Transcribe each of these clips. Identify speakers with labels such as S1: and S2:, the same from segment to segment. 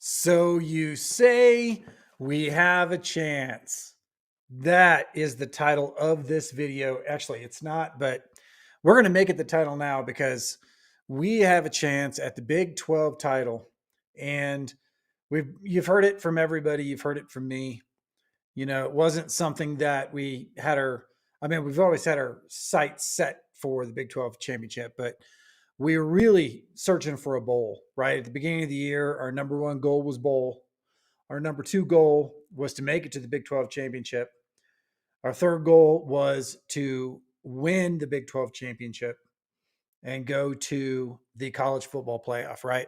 S1: So you say we have a chance. That is the title of this video. Actually, it's not, but we're going to make it the title now because we have a chance at the Big 12 title. And you've heard it from everybody, you've heard it from me. It wasn't something that we've always had our sights set for the Big 12 championship, but we were really searching for a bowl, right? At the beginning of the year, our number one goal was bowl. Our number two goal was to make it to the Big 12 championship. Our third goal was to win the Big 12 championship and go to the college football playoff, right?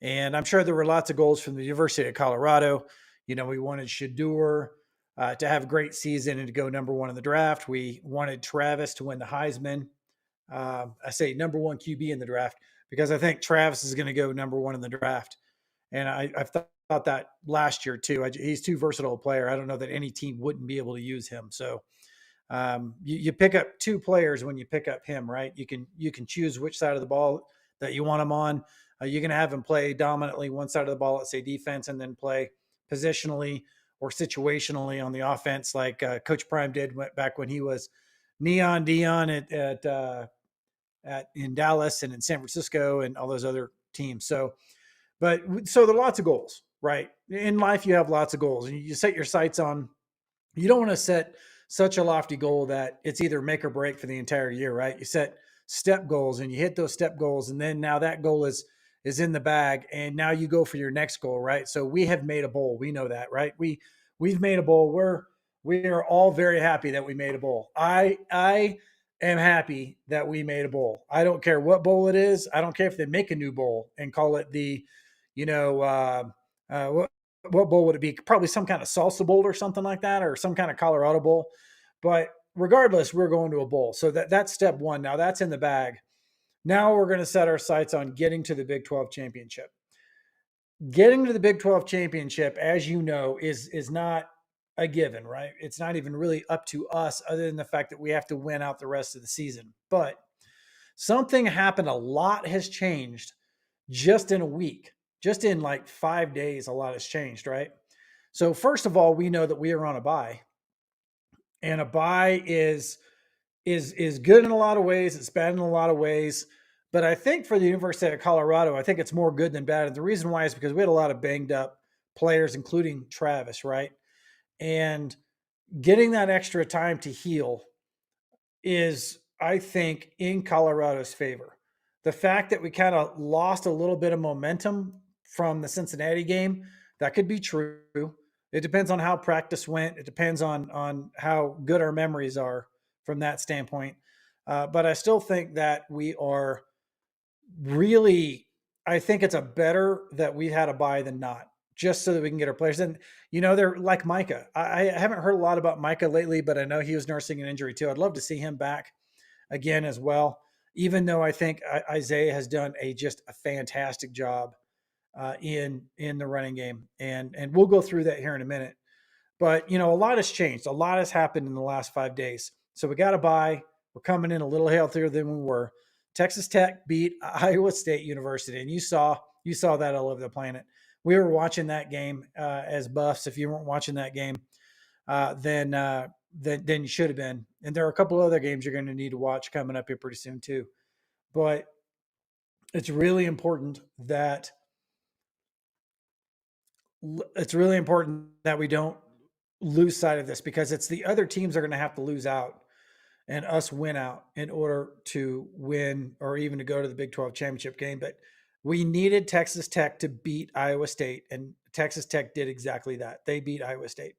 S1: And I'm sure there were lots of goals from the University of Colorado. We wanted Shadur to have a great season and to go number one in the draft. We wanted Travis to win the Heisman. I say number one QB in the draft because I think Travis is going to go number one in the draft. And I've thought that last year too. He's too versatile a player. I don't know that any team wouldn't be able to use him. So you pick up two players when you pick up him, right? You can choose which side of the ball that you want him on. You can have him play dominantly one side of the ball, let's say defense, and then play positionally or situationally on the offense, like Coach Prime did back when he was Neon Dion in Dallas and in San Francisco and all those other teams. So there are lots of goals, right? In life, you have lots of goals, and you set your sights on. You don't want to set such a lofty goal that it's either make or break for the entire year, right? You set step goals and you hit those step goals, and then now that goal is in the bag, and now you go for your next goal, right? So we have made a bowl. We know that, right? We've made a bowl. We are all very happy that we made a bowl. I am happy that we made a bowl. I don't care what bowl it is. I don't care if they make a new bowl and call it the, you know, what bowl would it be? Probably some kind of salsa bowl or something like that, or some kind of Colorado bowl. But regardless, we're going to a bowl. So that's step one. Now that's in the bag. Now we're going to set our sights on getting to the Big 12 championship. Getting to the Big 12 championship, as you know, is not a given, right? It's not even really up to us, other than the fact that we have to win out the rest of the season. But something happened. A lot has changed just in a week. Just in like 5 days, a lot has changed, right? So first of all, we know that we are on a bye, and a bye is good in a lot of ways. It's bad in a lot of ways. But I think for the University of Colorado, I think it's more good than bad. And the reason why is because we had a lot of banged up players, including Travis, right? And getting that extra time to heal is, I think, in Colorado's favor. The fact that we kind of lost a little bit of momentum from the Cincinnati game, that could be true. It depends on how practice went. It depends on how good our memories are from that standpoint. But I still think that we are really, I think it's a better that we had a bye than not, just so that we can get our players. And, they're like Micah. I haven't heard a lot about Micah lately, but I know he was nursing an injury too. I'd love to see him back again as well, even though I think Isaiah has done just a fantastic job in the running game. And we'll go through that here in a minute. But, a lot has changed. A lot has happened in the last 5 days. So we got to buy. We're coming in a little healthier than we were. Texas Tech beat Iowa State University, and you saw that all over the planet. We were watching that game as buffs. If you weren't watching that game, then you should have been. And there are a couple other games you're going to need to watch coming up here pretty soon too. But it's really important that we don't lose sight of this, because it's the other teams are going to have to lose out and us win out in order to win or even to go to the Big 12 championship game. But we needed Texas Tech to beat Iowa State, and Texas Tech did exactly that. They beat Iowa State.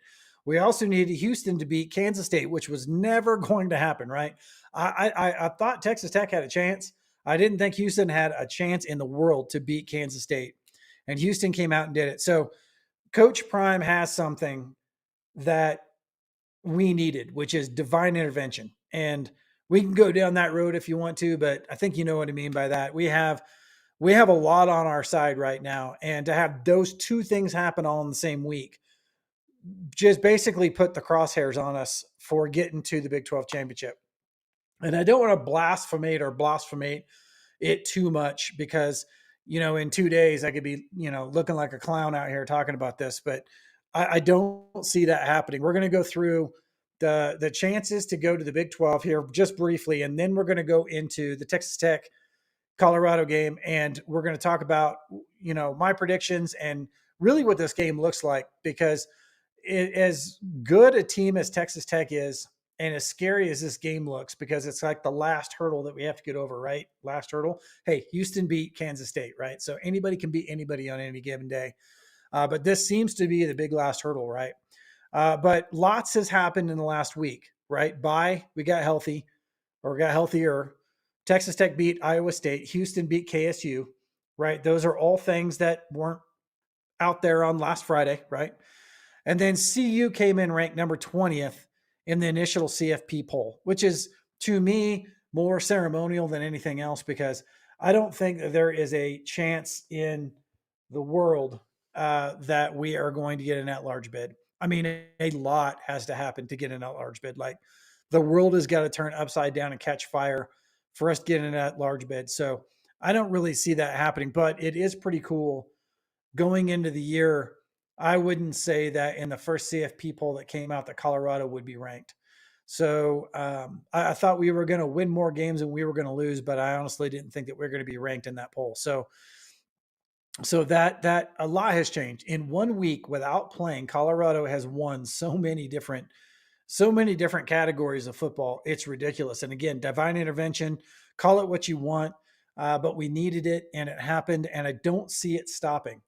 S1: We also needed Houston to beat Kansas State, which was never going to happen, right? I thought Texas Tech had a chance. I didn't think Houston had a chance in the world to beat Kansas State, and Houston came out and did it. So Coach Prime has something that we needed, which is divine intervention. And we can go down that road if you want to, but I think you know what I mean by that. We have a lot on our side right now, and to have those two things happen all in the same week just basically put the crosshairs on us for getting to the Big 12 championship. And I don't want to blasphemate it too much, because in 2 days I could be, looking like a clown out here talking about this, but I don't see that happening. We're going to go through the chances to go to the Big 12 here just briefly, and then we're going to go into the Texas Tech Colorado game, and we're going to talk about my predictions and really what this game looks like, because as good a team as Texas Tech is, and as scary as this game looks, because it's like the last hurdle that we have to get over, right? Last hurdle. Hey, Houston beat Kansas State, right? So anybody can beat anybody on any given day. But this seems to be the big last hurdle, right? But lots has happened in the last week, right? We got healthy, or got healthier. Texas Tech beat Iowa State. Houston beat KSU, right? Those are all things that weren't out there on last Friday, right? And then CU came in ranked number 20th in the initial CFP poll, which is, to me, more ceremonial than anything else, because I don't think that there is a chance in the world that we are going to get an at-large bid. I mean, a lot has to happen to get an at-large bid. Like, the world has got to turn upside down and catch fire for us to get an at-large bid. So I don't really see that happening, but it is pretty cool going into the year. I wouldn't say that in the first CFP poll that came out that Colorado would be ranked. So I thought we were going to win more games than we were going to lose, but I honestly didn't think that we are going to be ranked in that poll. So that a lot has changed in 1 week without playing. Colorado has won so many different categories of football. It's ridiculous. And again, divine intervention, call it what you want, but we needed it and it happened, and I don't see it stopping.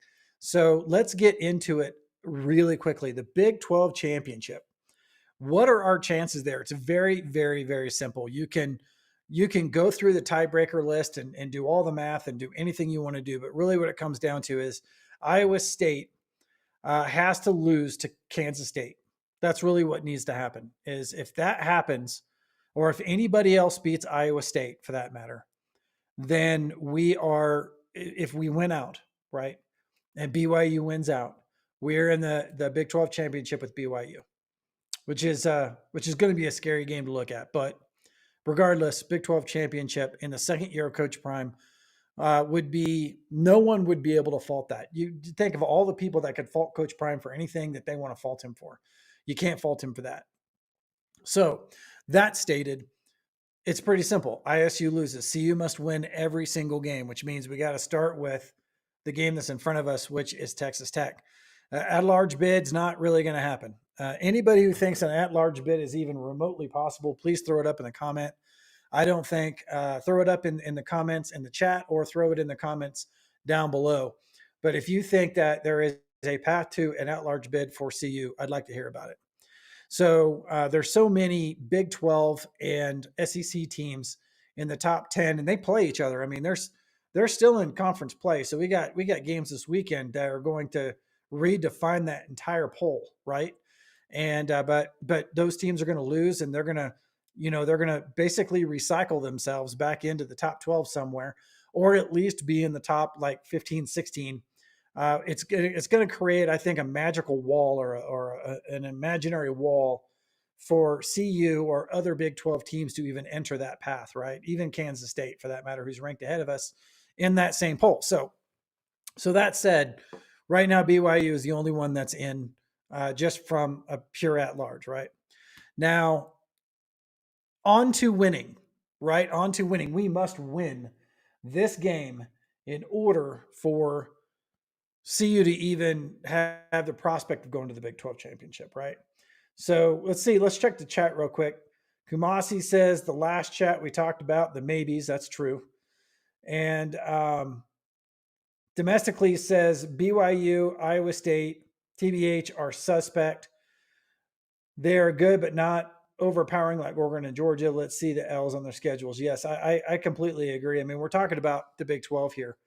S1: So let's get into it really quickly. The Big 12 Championship. What are our chances there? It's very, very, very simple. You can go through the tiebreaker list and do all the math and do anything you want to do, but really what it comes down to is Iowa State has to lose to Kansas State. That's really what needs to happen. Is if that happens, or if anybody else beats Iowa State for that matter, then if we win out, right, and BYU wins out, we're in the Big 12 championship with BYU, which is going to be a scary game to look at. But regardless, Big 12 championship in the second year of Coach Prime would be, no one would be able to fault that. You think of all the people that could fault Coach Prime for anything that they want to fault him for. You can't fault him for that. So that stated, it's pretty simple. ISU loses. CU must win every single game, which means we got to start with the game that's in front of us, which is Texas Tech. At-large bid's not really going to happen. Anybody who thinks an at-large bid is even remotely possible, please throw it up in the comment. I don't think, throw it up in the comments in the chat, or throw it in the comments down below. But if you think that there is a path to an at-large bid for CU, I'd like to hear about it. So there's so many Big 12 and SEC teams in the top 10, and they play each other. I mean, they're still in conference play. So we got games this weekend that are going to redefine that entire poll, right? And but those teams are going to lose, and they're going to basically recycle themselves back into the top 12 somewhere, or at least be in the top like 15, 16. It's going to create, I think, a magical wall, or an imaginary wall for CU or other Big 12 teams to even enter that path, right? Even Kansas State, for that matter, who's ranked ahead of us in that same poll. So that said, right now BYU is the only one that's in, just from a pure at-large, right? Now, on to winning, right? On to winning. We must win this game in order for CU to even have the prospect of going to the Big 12 championship, right? So let's see. Let's check the chat real quick. Kumasi says the last chat we talked about, the maybes. That's true. And domestically says BYU, Iowa State, TBH are suspect. They are good, but not overpowering like Oregon and Georgia. Let's see the L's on their schedules. Yes, I completely agree. I mean, we're talking about the Big 12 here.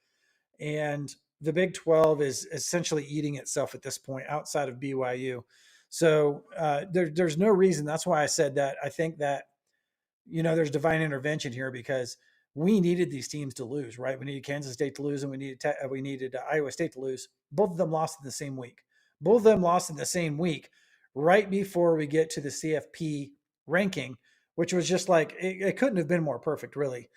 S1: And the Big 12 is essentially eating itself at this point outside of BYU. So there's no reason. That's why I said that. I think that, there's divine intervention here, because we needed these teams to lose, right? We needed Kansas State to lose, and we needed Iowa State to lose. Both of them lost in the same week. Both of them lost in the same week, right before we get to the CFP ranking, which was just like, it couldn't have been more perfect, really.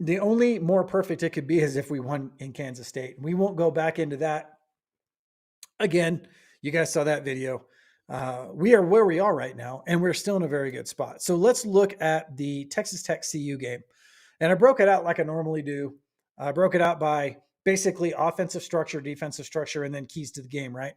S1: The only more perfect it could be is if we won in Kansas State. We won't go back into that again. You guys saw that video. We are where we are right now, and we're still in a very good spot. So let's look at the Texas Tech CU game. And I broke it out like I normally do. I broke it out by basically offensive structure, defensive structure, and then keys to the game, right?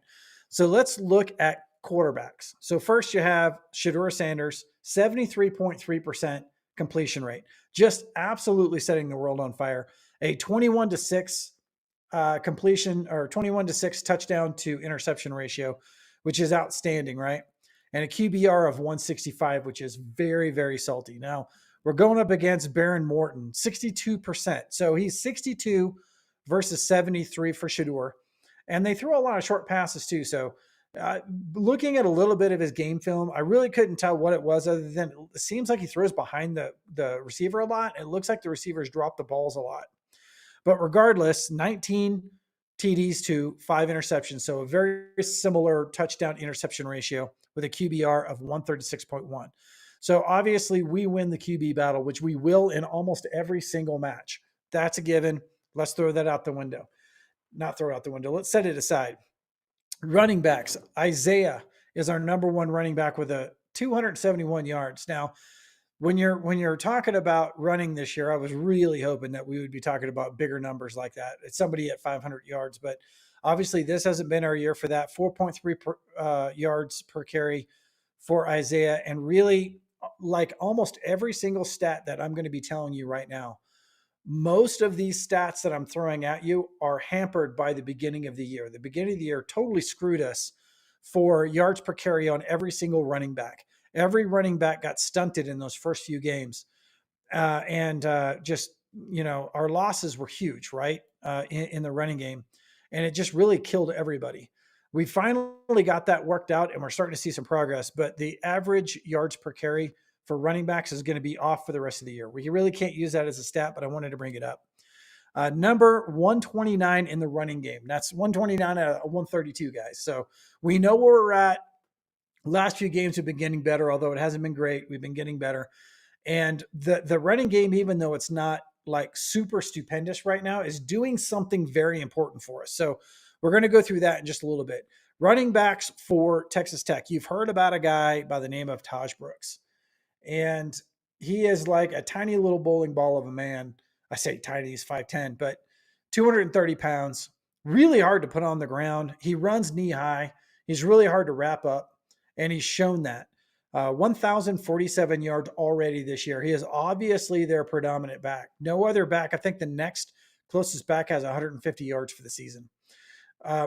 S1: So let's look at quarterbacks. So first you have Shedeur Sanders, 73.3% completion rate, just absolutely setting the world on fire. A 21-6 completion, or 21-6 touchdown to interception ratio, which is outstanding, right? And a QBR of 165, which is very, very salty. Now, we're going up against Baron Morton, 62%. So he's 62 versus 73 for Shedeur. And they throw a lot of short passes too. So looking at a little bit of his game film, I really couldn't tell what it was, other than it seems like he throws behind the receiver a lot. It looks like the receivers drop the balls a lot. But regardless, 19 TDs to 5 interceptions. So a very similar touchdown interception ratio with a QBR of 136.1. So obviously we win the QB battle, which we will in almost every single match. That's a given. Let's throw that out the window. Not throw it out the window. Let's set it aside. Running backs. Isaiah is our number one running back with a 271 yards. Now, when you're talking about running this year, I was really hoping that we would be talking about bigger numbers like that. It's somebody at 500 yards, but obviously this hasn't been our year for that. 4.3 yards per carry for Isaiah, and really, like almost every single stat that I'm going to be telling you right now, most of these stats that I'm throwing at you are hampered by the beginning of the year. The beginning of the year totally screwed us for yards per carry on every single running back. Every running back got stunted in those first few games. And just, our losses were huge, right? In the running game. And it just really killed everybody. We finally got that worked out, and we're starting to see some progress. But the average yards per carry for running backs is going to be off for the rest of the year. We really can't use that as a stat, but I wanted to bring it up. Number 129 in the running game. That's 129 out of 132, guys. So we know where we're at. Last few games have been getting better, although it hasn't been great. We've been getting better. And the running game, even though it's not like super stupendous right now, is doing something very important for us. So we're going to go through that in just a little bit. Running backs for Texas Tech. You've heard about a guy by the name of Taj Brooks. And he is like a tiny little bowling ball of a man. I say tiny, he's 5'10", but 230 pounds, really hard to put on the ground. He runs knee high. He's really hard to wrap up, and he's shown that. 1,047 yards already this year. He is obviously their predominant back. No other back. I think the next closest back has 150 yards for the season,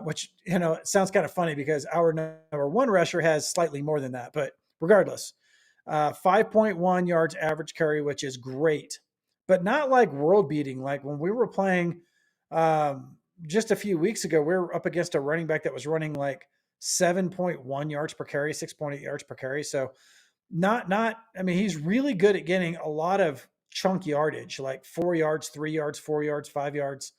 S1: which, it sounds kind of funny because our number one rusher has slightly more than that. But regardless, 5.1 yards average carry, which is great, but not like world beating. Like when we were playing just a few weeks ago, we were up against a running back that was running like 7.1 yards per carry, 6.8 yards per carry. So he's really good at getting a lot of chunk yardage, like 4 yards, 3 yards, 4 yards, 5 yards,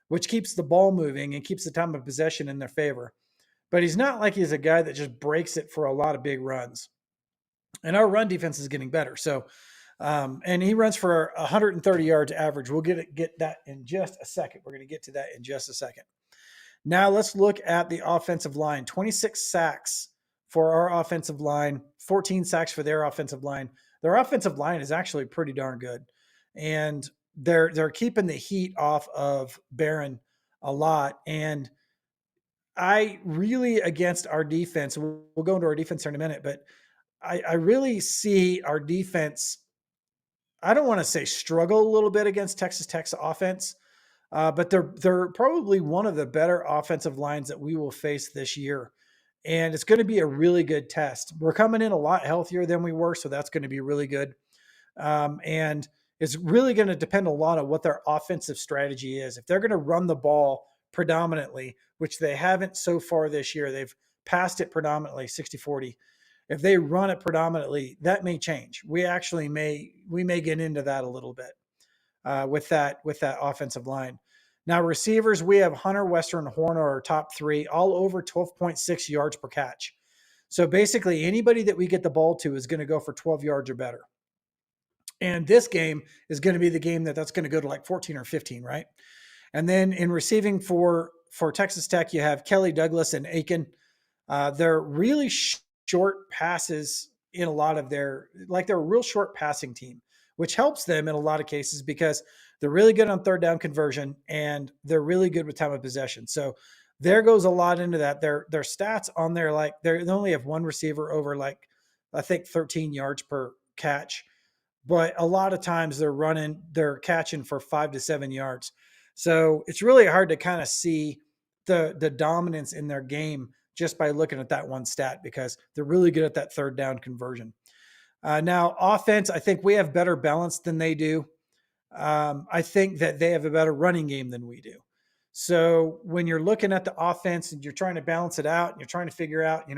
S1: which keeps the ball moving and keeps the time of possession in their favor. But he's not like he's a guy that just breaks it for a lot of big runs. And our run defense is getting better. So, and he runs for 130 yards average. We'll get that in just a second. We're going to get to that in just a second. Now let's look at the offensive line. 26 sacks for our offensive line, 14 sacks for their offensive line. Their offensive line is actually pretty darn good. And they're keeping the heat off of Barron a lot. And I really, against our defense, we'll go into our defense here in a minute, but I really see our defense, I don't want to say struggle a little bit against Texas Tech's offense, but they're probably one of the better offensive lines that we will face this year. And it's going to be a really good test. We're coming in a lot healthier than we were, so that's going to be really good. And it's really going to depend a lot on what their offensive strategy is. If they're going to run the ball predominantly, which they haven't so far this year, they've passed it predominantly 60-40. If they run it predominantly, that may change. We may get into that a little bit with that offensive line. Now, receivers, we have Hunter, Western, Horner, our top three, all over 12.6 yards per catch. So basically, anybody that we get the ball to is going to go for 12 yards or better. And this game is going to be the game that's going to go to like 14 or 15, right? And then in receiving for Texas Tech, you have Kelly Douglas and Aiken. They're really short passes in a lot of they're a real short passing team, which helps them in a lot of cases because they're really good on third down conversion and they're really good with time of possession. So there goes a lot into that. Their stats on there, like they only have one receiver over like I think 13 yards per catch, but a lot of times they're catching for 5 to 7 yards. So it's really hard to kind of see the dominance in their game just by looking at that one stat because they're really good at that third down conversion. Now, offense, I think we have better balance than they do. I think that they have a better running game than we do. So when you're looking at the offense and you're trying to balance it out and you're trying to figure out,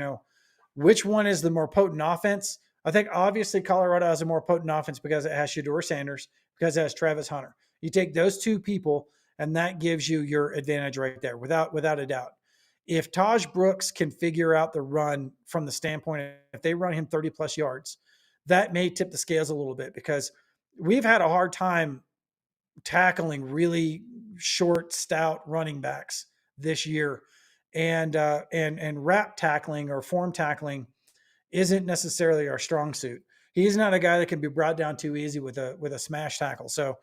S1: which one is the more potent offense, I think obviously Colorado has a more potent offense because it has Shedeur Sanders, because it has Travis Hunter. You take those two people, and that gives you your advantage right there, without a doubt. If Taj Brooks can figure out the run from the standpoint, if they run him 30 plus yards, that may tip the scales a little bit because we've had a hard time tackling really short, stout running backs this year, and wrap tackling or form tackling isn't necessarily our strong suit. He's not a guy that can be brought down too easy with a smash tackle. So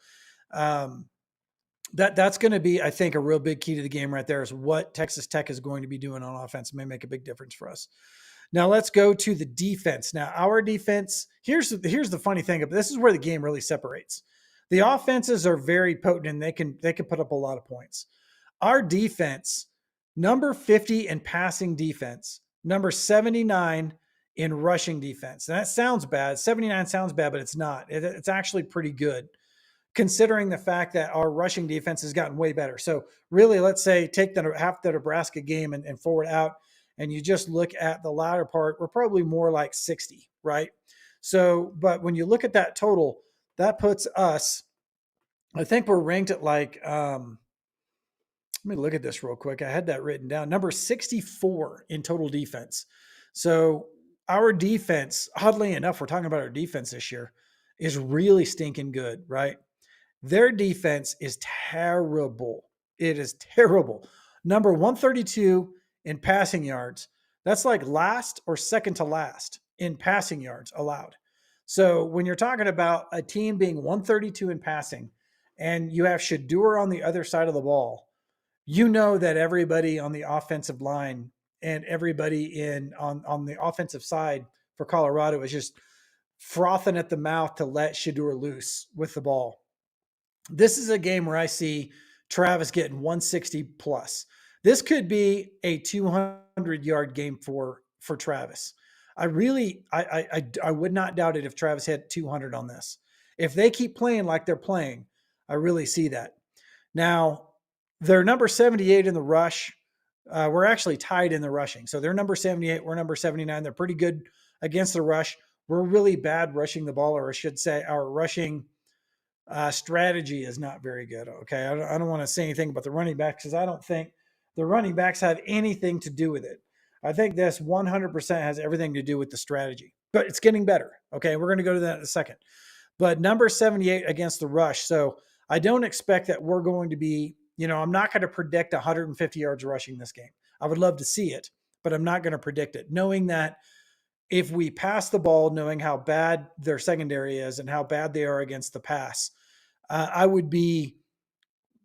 S1: um, that's going to be, I think, a real big key to the game right there is what Texas Tech is going to be doing on offense. It may make a big difference for us. Now let's go to the defense. Now our defense, here's the funny thing. This is where the game really separates. The offenses are very potent and they can put up a lot of points. Our defense, number 50 in passing defense, number 79 in rushing defense. And that sounds bad. 79 sounds bad, but it's not. It's actually pretty good considering the fact that our rushing defense has gotten way better. So really, let's say take half the Nebraska game and forward out, and you just look at the latter part, we're probably more like 60, right? So, but when you look at that total, that puts us, I think we're ranked at like, let me look at this real quick. I had that written down. Number 64 in total defense. So our defense, oddly enough, we're talking about our defense this year, is really stinking good, right? Their defense is terrible. It is terrible. Number 132 in passing yards. That's like last or second to last in passing yards allowed. So when you're talking about a team being 132 in passing and you have Shedeur on the other side of the ball, you know that everybody on the offensive line and everybody on the offensive side for Colorado is just frothing at the mouth to let Shedeur loose with the ball. This is a game where I see Travis getting 160 plus. This could be a 200-yard game for Travis. I would not doubt it if Travis hit 200 on this. If they keep playing like they're playing, I really see that. Now, they're number 78 in the rush. We're actually tied in the rushing. So they're number 78. We're number 79. They're pretty good against the rush. We're really bad rushing the ball, or I should say our rushing strategy is not very good. Okay. I don't want to say anything about the running backs because I don't think the running backs have anything to do with it. I think this 100% has everything to do with the strategy, but it's getting better. Okay. We're going to go to that in a second. But number 78 against the rush. So I don't expect that we're going to be, I'm not going to predict 150 yards rushing this game. I would love to see it, but I'm not going to predict it, knowing that if we pass the ball, knowing how bad their secondary is and how bad they are against the pass, I would be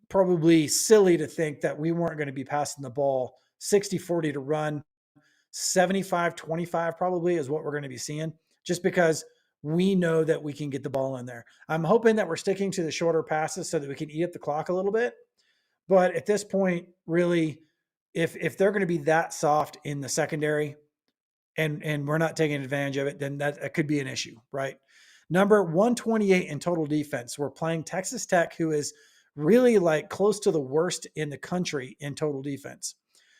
S1: probably silly to think that we weren't going to be passing the ball 60-40 to run. 75-25 probably is what we're going to be seeing, just because we know that we can get the ball in there. I'm hoping that we're sticking to the shorter passes so that we can eat up the clock a little bit. But at this point, really, if they're going to be that soft in the secondary and we're not taking advantage of it, then that could be an issue, right? Number 128 in total defense. We're playing Texas Tech, who is really like close to the worst in the country in total defense.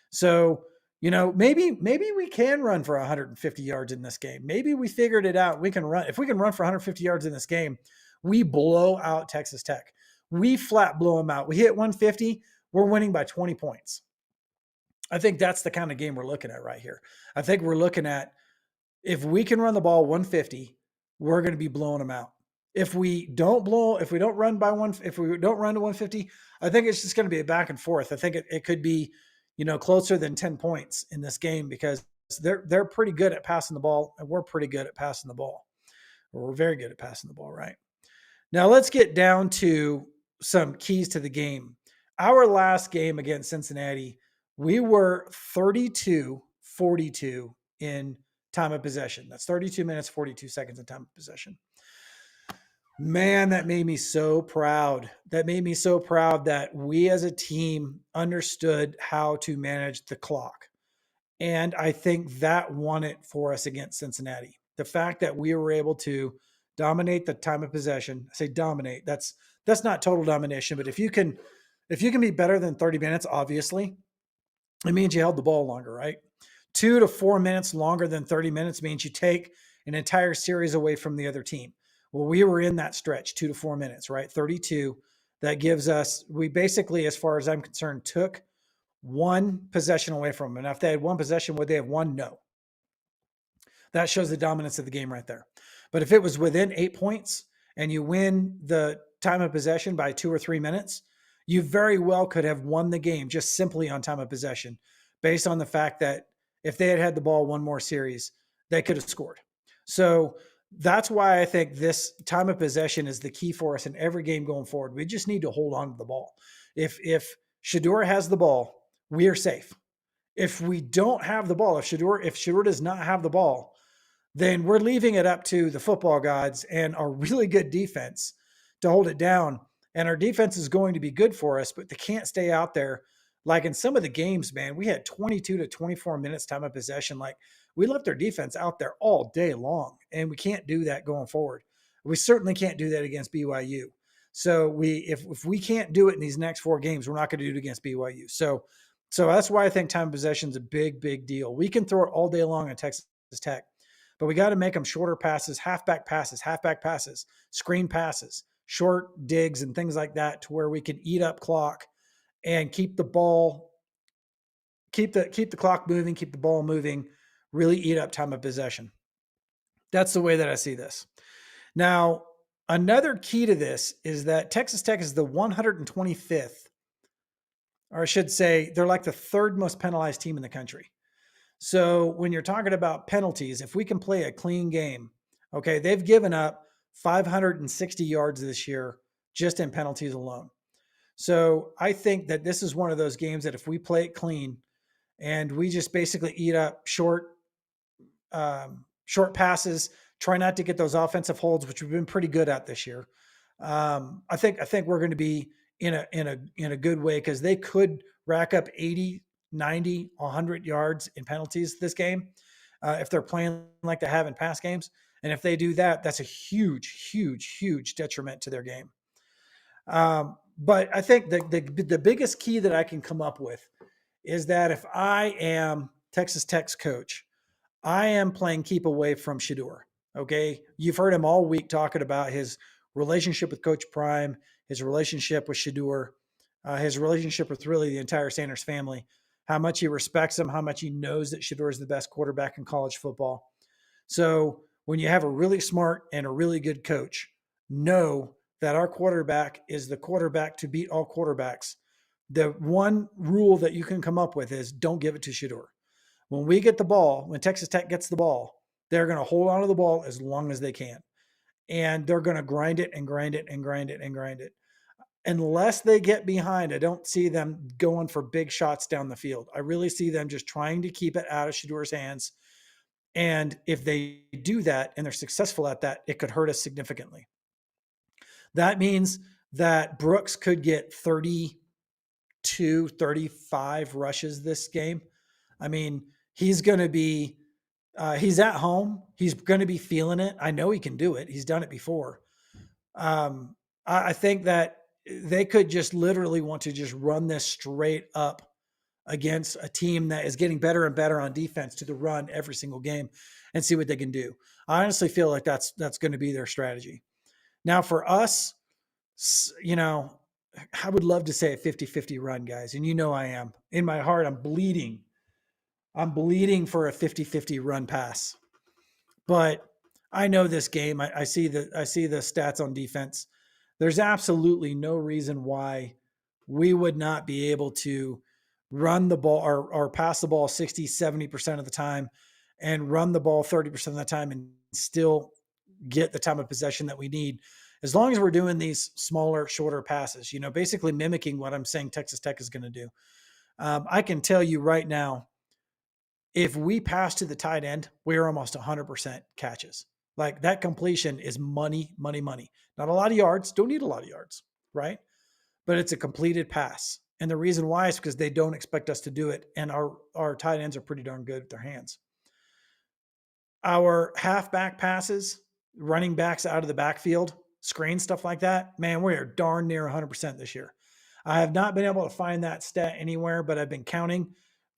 S1: So, maybe we can run for 150 yards in this game. Maybe we figured it out. We can run. If we can run for 150 yards in this game, we blow out Texas Tech. We flat blow them out. We hit 150. We're winning by 20 points. I think that's the kind of game we're looking at right here. I think we're looking at, if we can run the ball 150, we're going to be blowing them out. If we don't run by one, if we don't run to 150, I think it's just going to be a back and forth. I think it could be, closer than 10 points in this game because they're pretty good at passing the ball and we're pretty good at passing the ball. Or we're very good at passing the ball, right? Now let's get down to some keys to the game. Our last game against Cincinnati, we were 32-42 in time of possession. That's 32 minutes, 42 seconds in time of possession. Man, that made me so proud. That made me so proud that we as a team understood how to manage the clock. And I think that won it for us against Cincinnati. The fact that we were able to dominate the time of possession. I say dominate. That's not total domination, but if you can be better than 30 minutes, obviously, it means you held the ball longer, right? 2 to 4 minutes longer than 30 minutes means you take an entire series away from the other team. Well, we were in that stretch, 2 to 4 minutes, right? 32. That gives us, we basically, as far as I'm concerned, took one possession away from them. And if they had one possession, would they have won? No. That shows the dominance of the game right there. But if it was within 8 points and you win the time of possession by 2 or 3 minutes, you very well could have won the game just simply on time of possession, based on the fact that if they had had the ball one more series, they could have scored. So that's why I think this time of possession is the key for us in every game going forward. We just need to hold on to the ball. If Shedeur has the ball, we are safe. If we don't have the ball, if Shedeur does not have the ball, then we're leaving it up to the football gods and our really good defense to hold it down. And our defense is going to be good for us, but they can't stay out there. Like in some of the games, man, we had 22 to 24 minutes time of possession. Like we left our defense out there all day long, and we can't do that going forward. We certainly can't do that against BYU. So if we can't do it in these next 4 games, we're not going to do it against BYU. So that's why I think time of possession is a big, big deal. We can throw it all day long at Texas Tech, but we got to make them shorter passes, halfback passes, screen passes, short digs, and things like that, to where we can eat up clock and keep the clock moving, keep the ball moving, really eat up time of possession. That's the way that I see this. Now, another key to this is that Texas Tech is the 125th, or I should say, they're like the 3rd most penalized team in the country. So when you're talking about penalties, if we can play a clean game, okay, they've given up 560 yards this year just in penalties alone. So I think that this is one of those games that if we play it clean and we just basically eat up short passes, try not to get those offensive holds, which we've been pretty good at this year. I think we're going to be in a good way, because they could rack up 80, 90, 100 yards in penalties this game if they're playing like they have in past games. And if they do that, that's a huge, huge, huge detriment to their game. But I think the biggest key that I can come up with is that if I am Texas Tech's coach, I am playing keep away from Shedeur. Okay. You've heard him all week talking about his relationship with Coach Prime, his relationship with Shedeur, his relationship with really the entire Sanders family, how much he respects him, how much he knows that Shedeur is the best quarterback in college football. So when you have a really smart and a really good coach, know that our quarterback is the quarterback to beat all quarterbacks. The one rule that you can come up with is don't give it to Shedeur. When we get the ball, when Texas Tech gets the ball, they're going to hold on to the ball as long as they can. And they're going to grind it and grind it and grind it and grind it. Unless they get behind, I don't see them going for big shots down the field. I really see them just trying to keep it out of Shedeur's hands. And if they do that and they're successful at that, it could hurt us significantly. That means that Brooks could get 32, 35 rushes this game. I mean, he's going to be, he's at home. He's going to be feeling it. I know he can do it. He's done it before. I think that they could just literally want to just run this straight up against a team that is getting better and better on defense to the run every single game and see what they can do. I honestly feel like that's going to be their strategy. Now for us, you know, I would love to say a 50-50 run, guys. And you know I am. In my heart, I'm bleeding for a 50-50 run pass. But I know this game. I see the stats on defense. There's absolutely no reason why we would not be able to run the ball or pass the ball 60, 70% of the time and run the ball 30% of the time and still get the time of possession that we need. As long as we're doing these smaller, shorter passes, basically mimicking what I'm saying Texas Tech is going to do. I can tell you right now, if we pass to the tight end, we're almost 100% catches. Like that completion is money, money, money. Not a lot of yards, don't need a lot of yards, right? But it's a completed pass. And the reason why is because they don't expect us to do it. And our tight ends are pretty darn good with their hands. Our halfback passes, running backs out of the backfield, screen, stuff like that, man, we are darn near 100% this year. I have not been able to find that stat anywhere, but I've been counting.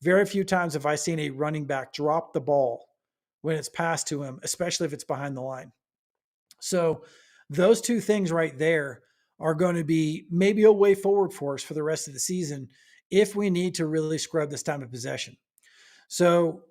S1: Very few times have I seen a running back drop the ball when it's passed to him, especially if it's behind the line. So those two things right there are going to be maybe a way forward for us for the rest of the season if we need to really scrub this time of possession. So,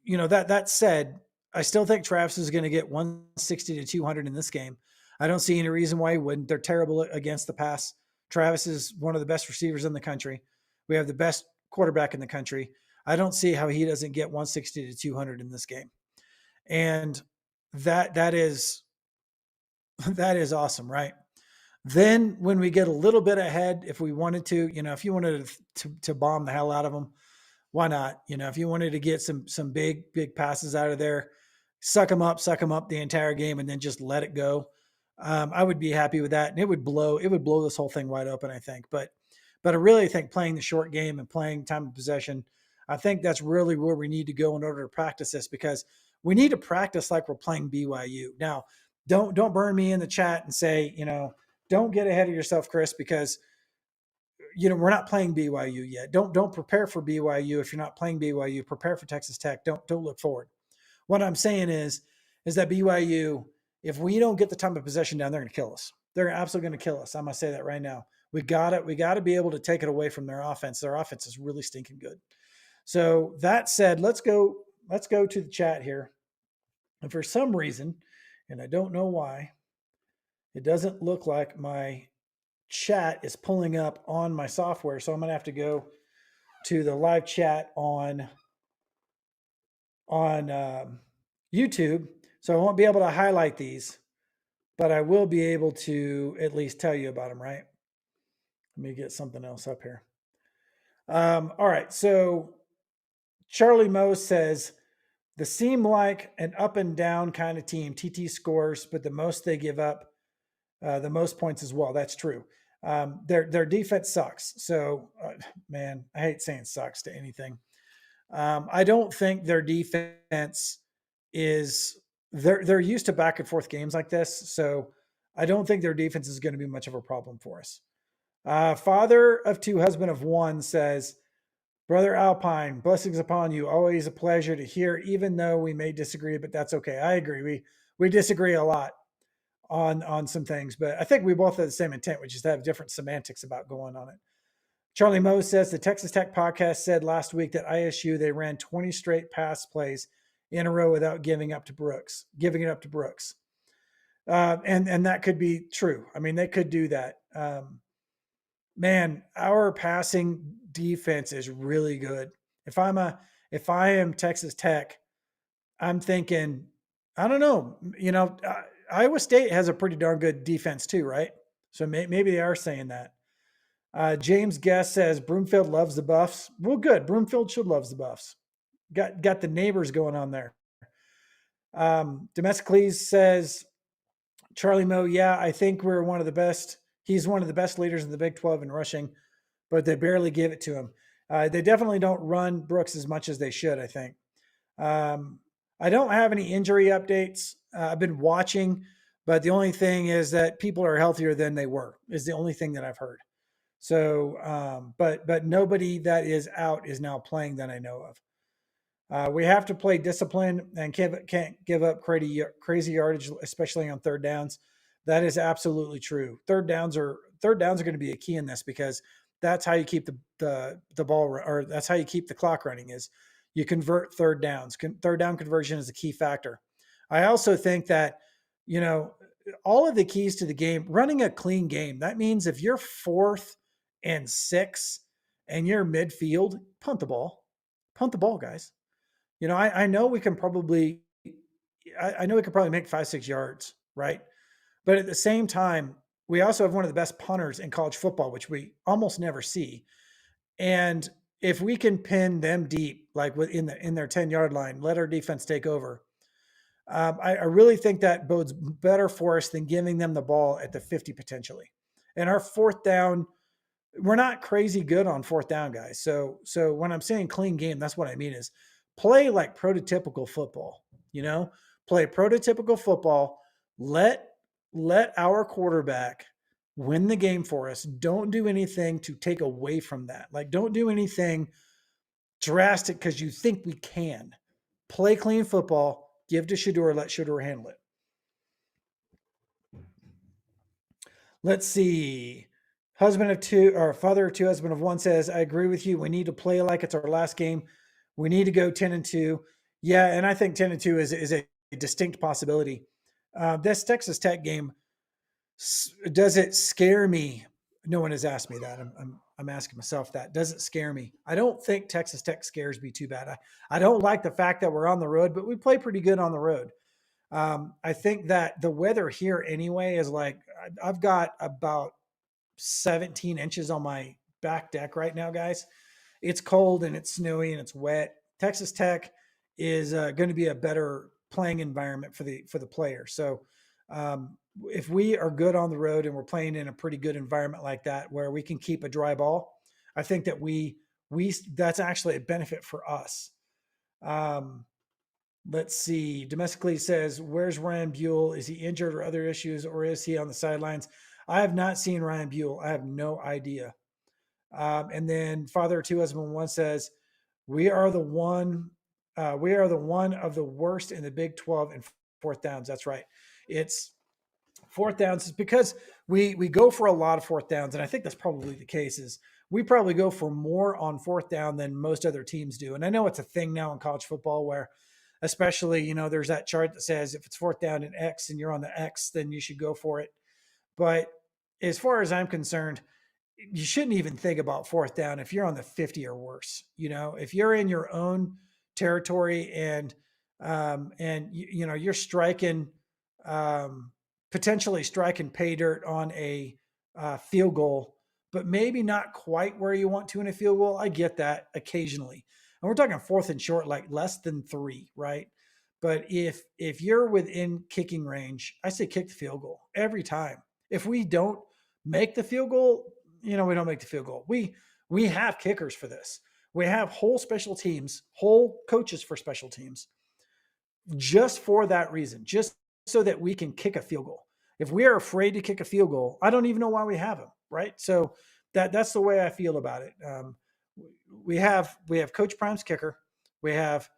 S1: that said, I still think Travis is going to get 160 to 200 in this game. I don't see any reason why he wouldn't. They're terrible against the pass. Travis is one of the best receivers in the country. We have the best quarterback in the country. I don't see how he doesn't get 160 to 200 in this game. And that is awesome, right? Then when we get a little bit ahead, if we wanted to, if you wanted to bomb the hell out of them, why not? If you wanted to get some big passes out of there, suck them up the entire game, and then just let it go. I would be happy with that, and it would blow this whole thing wide open, I think. But I really think playing the short game and playing time of possession, I think that's really where we need to go in order to practice this, because we need to practice like we're playing BYU. Now, don't burn me in the chat and say, don't get ahead of yourself, Chris, because we're not playing BYU yet. Don't prepare for BYU if you're not playing BYU. Prepare for Texas Tech. Don't look forward. What I'm saying is that BYU, if we don't get the time of possession down, they're going to kill us. They're absolutely going to kill us. I'm going to say that right now. We got to be able to take it away from their offense. Their offense is really stinking good. So that said, let's go to the chat here. And for some reason, and I don't know why, it doesn't look like my chat is pulling up on my software. So I'm going to have to go to the live chat on YouTube. So I won't be able to highlight these, but I will be able to at least tell you about them, right? Let me get something else up here. All right. So Charlie Moe says, they seem like an up and down kind of team. TT scores, but the most they give up, the most points as well. That's true. Their defense sucks. So, man, I hate saying sucks to anything. I don't think their defense is. They're used to back and forth games like this, so I don't think their defense is going to be much of a problem for us. Father of two, husband of one says, Brother Alpine, blessings upon you. Always a pleasure to hear, even though we may disagree, but that's okay. I agree. We disagree a lot on some things, but I think we both have the same intent, which is to have different semantics about going on it. Charlie Moe says the Texas Tech podcast said last week that ISU, they ran 20 straight pass plays in a row without giving it up to Brooks. And that could be true. I mean, they could do that. Man, our passing defense is really good. If I am Texas Tech, I'm thinking, I don't know, Iowa State has a pretty darn good defense too, right? So maybe they are saying that. James Guest says Broomfield loves the Buffs. Well, good. Broomfield should loves the Buffs. Got the neighbors going on there. Domesticles says Charlie Moe, yeah, I think we're one of the best. He's one of the best leaders in the Big 12 in rushing, but they barely give it to him. They definitely don't run Brooks as much as they should, I think. I don't have any injury updates. I've been watching, but the only thing is that people are healthier than they were, is the only thing that I've heard. So, but nobody that is out is now playing that I know of. We have to play discipline and can't give up crazy yardage, especially on third downs. That is absolutely true. Third downs are going to be a key in this, because that's how you keep the ball, or that's how you keep the clock running, is you convert third downs. Third down conversion is a key factor. I also think that, you know, all of the keys to the game, running a clean game. That means if you're 4th and 6 and you're midfield, punt the ball, guys. You know, I know we can probably, I know we could probably make 5, 6 yards, right? But at the same time, we also have one of the best punters in college football, which we almost never see. And if we can pin them deep, like within in their 10-yard line, let our defense take over. I really think that bodes better for us than giving them the ball at the 50 potentially. And our 4th down, we're not crazy good on 4th down, guys. So when I'm saying clean game, that's what I mean is play like prototypical football. You know, play prototypical football. Let our quarterback win the game for us. Don't do anything to take away from that. Like, don't do anything drastic because you think we can. Play clean football. Give to Shedeur. Let Shedeur handle it. Let's see. Husband of two, or father of two, husband of one says, I agree with you. We need to play like it's our last game. We need to go 10-2. Yeah, and I think 10-2 is a distinct possibility. This Texas Tech game, does it scare me? No one has asked me that. I'm asking myself that. Does it scare me? I don't think Texas Tech scares me too bad. I don't like the fact that we're on the road, but we play pretty good on the road. I think that the weather here anyway is like, I've got about 17 inches on my back deck right now, guys. It's cold and it's snowy and it's wet. Texas Tech is going to be a better playing environment for the player. So if we are good on the road and we're playing in a pretty good environment like that, where we can keep a dry ball, I think that we that's actually a benefit for us. Let's see. Domestically says, where's Ryan Buell? Is he injured or other issues, or is he on the sidelines? I have not seen Ryan Buell. I have no idea. And then Father of Two Husband One says, we are the one of the worst in the Big 12 in 4th downs. That's right. It's 4th downs is because we go for a lot of 4th downs, and I think that's probably the case. Is we probably go for more on 4th down than most other teams do. And I know it's a thing now in college football where, especially, you know, there's that chart that says if it's 4th down and X and you're on the X, then you should go for it. But as far as I'm concerned, you shouldn't even think about 4th down if you're on the 50 or worse. You know, if you're in your own territory and you know, you're striking, potentially striking pay dirt on a field goal, but maybe not quite where you want to in a field goal. I get that occasionally. And we're talking 4th and short, like less than 3, right? But if you're within kicking range, I say kick the field goal every time. If we don't make the field goal, you know, we don't make the field goal. We have kickers for this. We have whole special teams, whole coaches for special teams, just for that reason, just so that we can kick a field goal. If we are afraid to kick a field goal, I don't even know why we have them, right? So that's the way I feel about it. We have Coach Prime's kicker. We have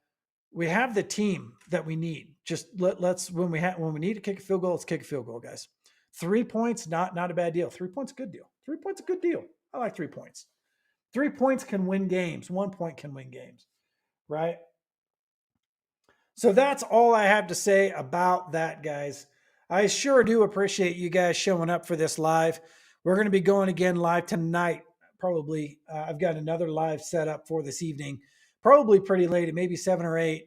S1: the team that we need. Just let's when we need to kick a field goal, let's kick a field goal, guys. 3 points, not a bad deal. 3 points, a good deal. 3 points, a good deal. I like 3 points. 3 points can win games. 1 point can win games, right? So that's all I have to say about that, guys. I sure do appreciate you guys showing up for this live. We're going to be going again live tonight, probably. I've got another live set up for this evening, probably pretty late, maybe 7 or 8.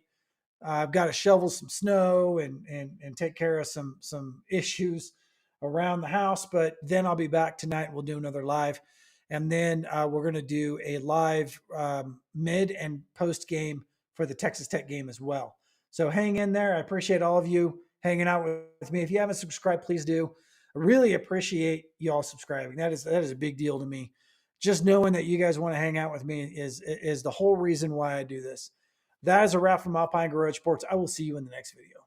S1: I've got to shovel some snow and take care of some issues around the house, but then I'll be back tonight. We'll do another live, and then we're going to do a live mid and post game for the Texas Tech game as well. So hang in there. I appreciate all of you hanging out with me. If you haven't subscribed, please do. I really appreciate you all subscribing. That is a big deal to me. Just knowing that you guys want to hang out with me is the whole reason why I do this. That is a wrap from Alpine Garage Sports. I will see you in the next video.